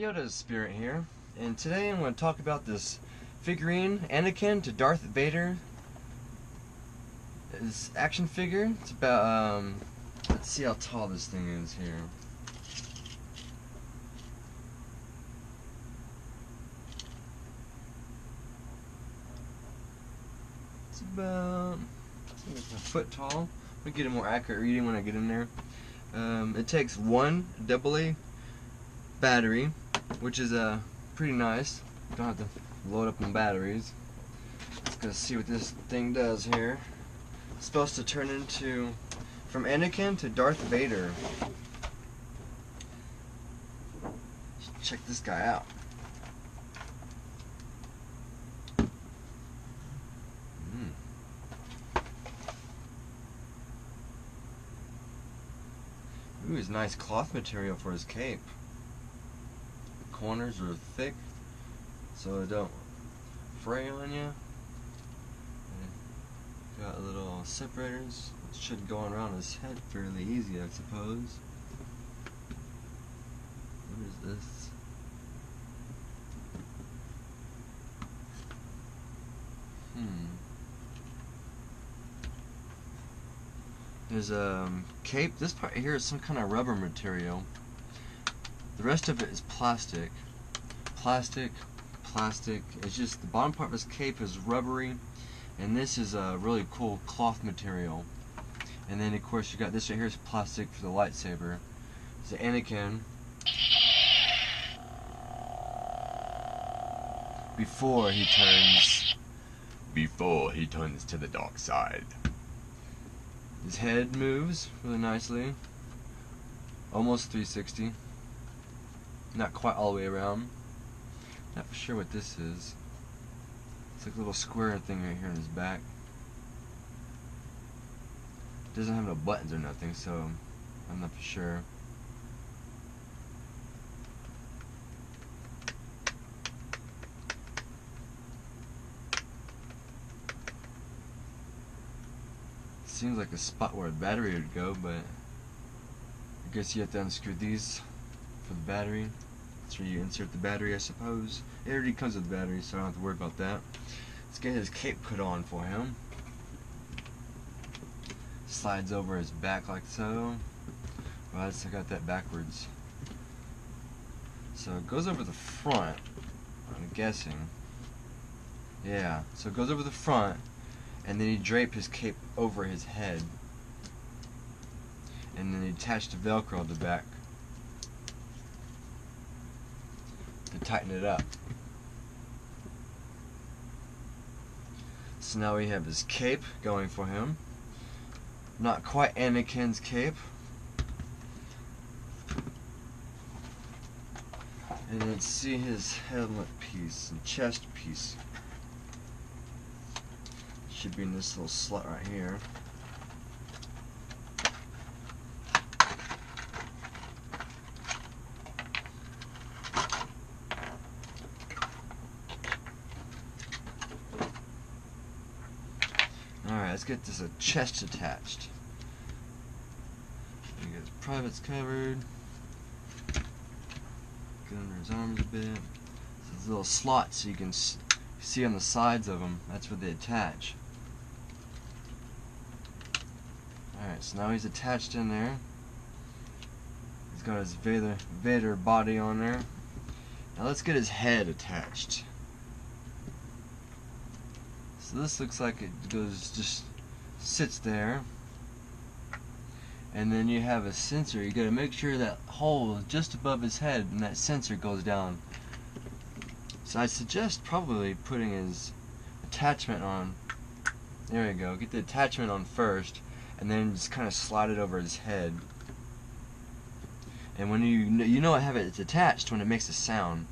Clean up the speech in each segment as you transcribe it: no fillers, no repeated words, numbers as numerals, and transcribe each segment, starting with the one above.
Yoda's Spirit here, and today I'm going to talk about this figurine, Anakin to Darth Vader. This action figure. It's about, let's see how tall this thing is here. It's about, I think it's a foot tall. We'll get a more accurate reading when I get in there. It takes one AA battery, which is pretty nice. Don't have to load up on batteries. Let's go see what this thing does here. It's supposed to turn into from Anakin to Darth Vader. Let's check this guy out. Ooh, it's nice cloth material for his cape. The corners are thick, so it don't fray on you. Got little separators. It should go around his head fairly easy, I suppose. What is this? There's a cape. This part here is some kind of rubber material. The rest of it is plastic. Plastic. It's just the bottom part of his cape is rubbery, and this is a really cool cloth material. And then of course you got this right here is plastic for the lightsaber. It's Anakin before he turns to the dark side. His head moves really nicely. Almost 360. Not quite all the way around. Not for sure what this is. It's like a little square thing right here in his back. Doesn't have no buttons or nothing, so I'm not for sure. Seems like a spot where a battery would go, but I guess you have to unscrew these for the battery. That's where you insert the battery, I suppose. It already comes with the battery, so I don't have to worry about that. Let's get his cape put on for him. Slides over his back like so. Well, I got that backwards. So it goes over the front, I'm guessing. Yeah, so it goes over the front, and then you drape his cape over his head, and then you attach the Velcro at the back to tighten it up. So now we have his cape going for him. Not quite Anakin's cape. And then see his helmet piece and chest piece. Should be in this little slot right here. Alright, let's get this chest attached. You get his privates covered. Get under his arms a bit. There's little slots so you can see on the sides of them. That's where they attach. Alright, so now he's attached in there. He's got his Vader body on there. Now let's get his head attached. So this looks like it just sits there. And then you have a sensor. You gotta make sure that hole is just above his head and that sensor goes down. So I suggest probably putting his attachment on. There you go. Get the attachment on first, and then just kind of slide it over his head. And when you know it's attached when it makes a sound.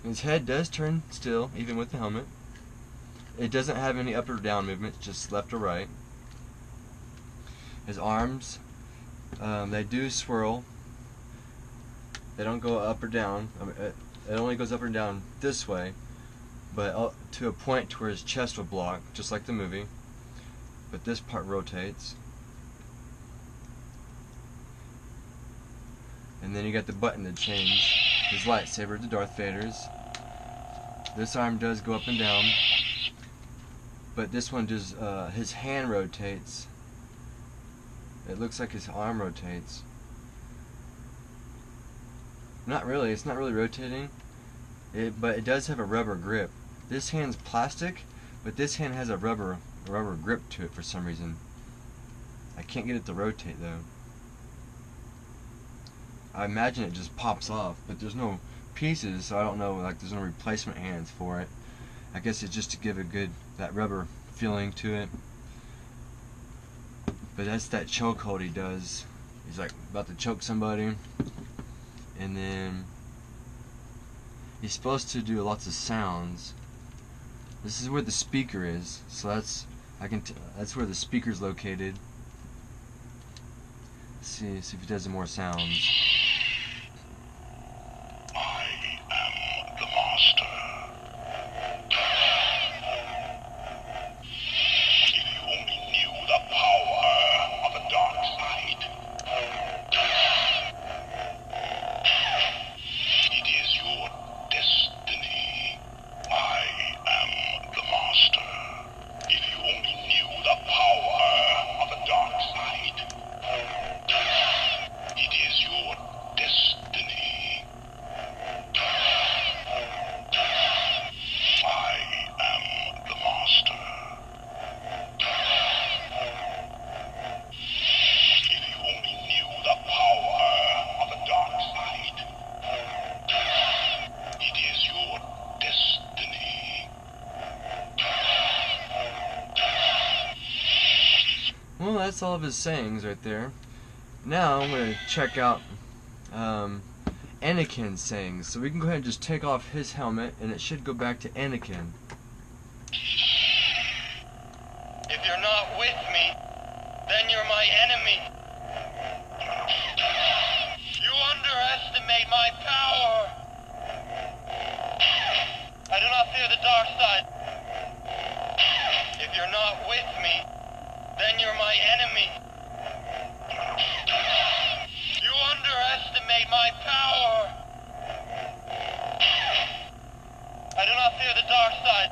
His head does turn still, even with the helmet. It doesn't have any up or down movement, just left or right. His arms, they do swirl They don't go up or down. I mean, it only goes up and down this way, but to a point to where his chest will block, just like the movie. But this part rotates. And then you got the button to change his lightsaber to Darth Vader's. This arm does go up and down, but this one does, his hand rotates. It looks like his arm rotates. Not really, it's not really rotating, but it does have a rubber grip. This hand's plastic, but this hand has a rubber grip to it for some reason. I can't get it to rotate though. I imagine it just pops off, but there's no pieces, so I don't know, like there's no replacement hands for it. I guess it's just to give a good, that rubber feeling to it. But that's that chokehold he does. He's like about to choke somebody, and then he's supposed to do lots of sounds. This is where the speaker is, so that's that's where the speaker's located. Let's see if he does some more sounds. Well, that's all of his sayings right there. Now I'm going to check out Anakin's sayings. So we can go ahead and just take off his helmet, and it should go back to Anakin. If you're not with me, then you're my enemy. You underestimate my power. I do not fear the dark side. If you're not with me, then you're my enemy. You underestimate my power. I do not fear the dark side.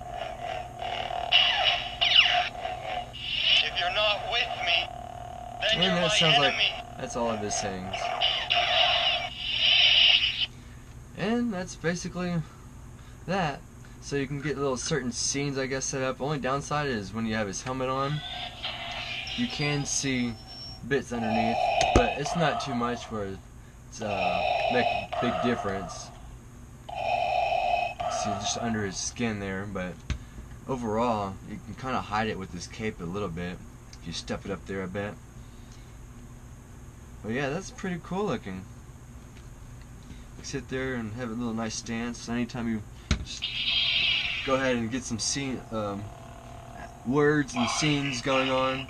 If you're not with me, then you're my enemy. That's all of his sayings. And that's basically that. So you can get little certain scenes, I guess, set up. Only downside is when you have his helmet on, you can see bits underneath, but it's not too much for it to make a big difference. See, just under his skin there, but overall, you can kind of hide it with this cape a little bit if you step it up there a bit. But yeah, that's pretty cool looking. You sit there and have a little nice stance. Anytime you just go ahead and get some scene, words and scenes going on.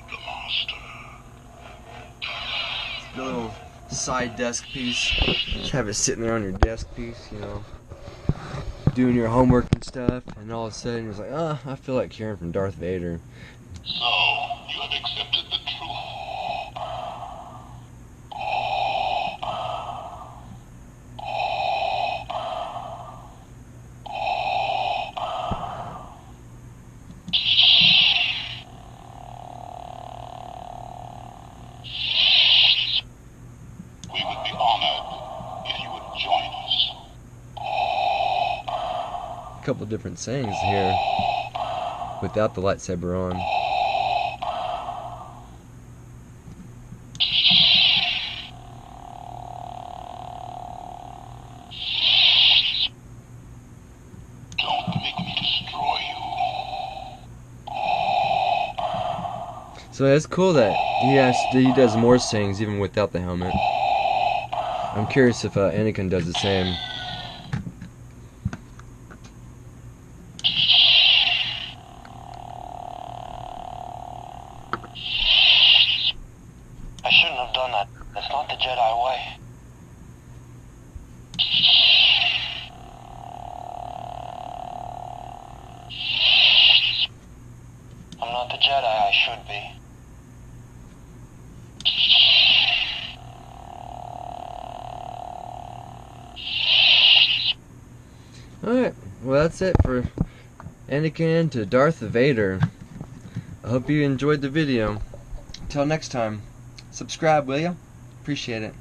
A little side desk piece. Just have it sitting there on your desk piece, you know, doing your homework and stuff, and all of a sudden you're just like, oh, I feel like hearing from Darth Vader. So, you have accepted the truth. We would be honored if you would join us. A couple different sayings here without the lightsaber on. Don't make me destroy you. So it's cool that he does more sayings even without the helmet. I'm curious if Anakin does the same. I shouldn't have done that. That's not the Jedi way. Jedi I should be. Alright, well that's it for Anakin to Darth Vader. I hope you enjoyed the video. Until next time, subscribe, will ya? Appreciate it.